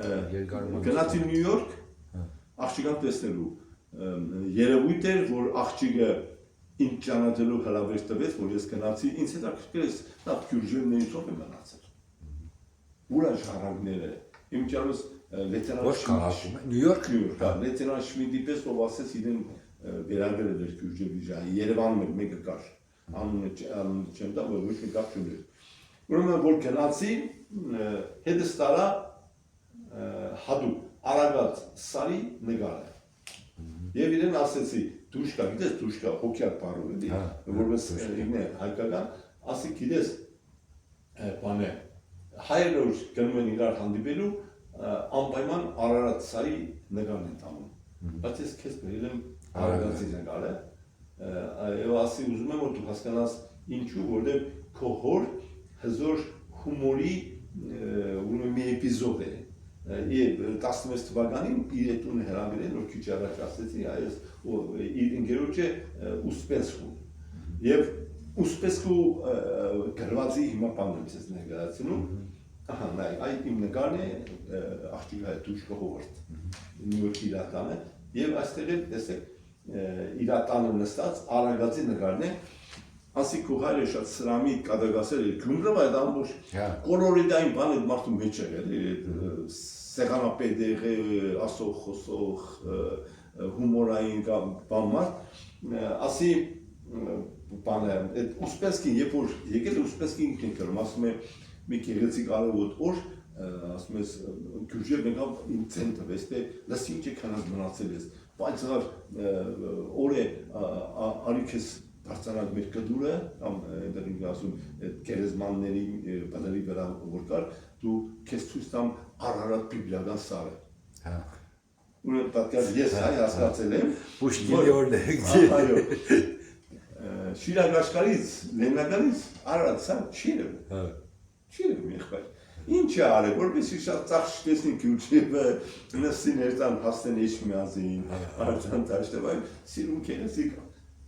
գնացի Նյու Յորք աղջիկան տեսնելու երևույթ էր որ աղջիկը ինձ ճանաչելու հրավեր տվեց որ ես գնացի ինձ հետաքրքրեց նա քյուրջերներից ով է մնացել ուր է շարակները իմ ճանաչած լեյտենանտ Նյու Յորք լեյտենանտ Շմիդի պես ով ասեց իրեն վերագրել էր քյուրջերի ժահի Երևանում էր մեկը կար անունը չեմ տա որ ոչ մի կապ չուներ ուրեմն որ գնացի հետս տարա հատուկ Արագած սարի նկարը եւ իրեն ասեցի դուշկա գիտես դուշկա հոգյալ բառը էլի որպես ինքն է հայկական ասի գիտես բանը հայերը որ գնում են իրար հանդիպելու անպայման Արարատ սարի նկարն են տանում բայց ես քեզ բերել եմ Արագածի նկարը եւ ասի ուզում եմ որ դու հասկանաս ինչու որտեղ քո հոր հզոր հումորի ուրեմն մի էպիզոդ է Եվ 16 թվականին իր տունը հրավիրել, որ քիչ առաջ ասեցի, այս իր ընկերոջը Ուսպեսկու։ Եվ Ուսպեսկու գրվածի հիմա բանն եմ ցես ներկայացնում։ Ահա, նայ, այդ իմ նկարն է, աղջիկը դուշկա հովարդ։ Նյու Յորքի իրատանը, եւ այստեղ էլ տեսեք, իրատանը նստած Արագածի նկարն է։ Ասի քո հայրը շատ սրամի կադագասել է գումրով այդ ամբողջ կոլորիդային բանը մարդու մեջ է սեղանապետ ասող խոսող հումորային բան ասի բանը այդ Ուսպեսկին երբ որ եկել Ուսպեսկին ինքն կրում ասում է մի գեղեցիկ արևոտ օր ասում ես քյուրջեր մեկավ իմ ցենտրը էստե լսի ինչ քանած մնացել ես բայց օր է արիքես Բարձրանք մեր կդուրը, կամ դրինք ասում կերեզմանների բալերի վրա որ կար, դու քեզ ցույց տամ Արարատ բիբլիական սարը։ Ուրեմն պատկեր ես հայ հասկացել եմ, Պուշկինի օրն է։ Այո։ Շիրակ աշխարհից, Լեննականից Արարատ սար չիրը։ Չիրը եղբայր։ Ինչ է արել, որպեսզի շատ ծախս տեսնի քյուրջը, նստին երթան հասնեն իջմիազին, արտան դաշտավայր, սիրուն քերեսիկ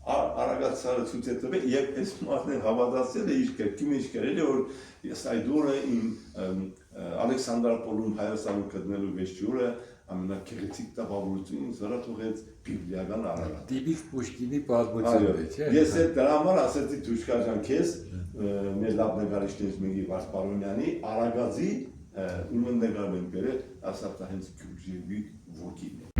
Արագած սարը ցույց է տվել եւ այս մարդն հավատացել է իր կերքի մեջ գրել է որ ես այդ օրը իմ Ալեքսանդրապոլում Հայաստանում գտնելու վեճուրը ամենակեղեցիկ տպավորությունից վրա թողեց բիբլիական Արարատ։ Տիպիկ Պուշկինի պատմություն է, չէ՞։ Ես այդ դրա համար ասեցի դուշկա ջան քեզ մեր լավ նկարիչներից մեկի Վարդպարոնյանի Արագածի ուրեմն նկարն եմ գրել, ասա դա հենց քյուրջի ոգին է։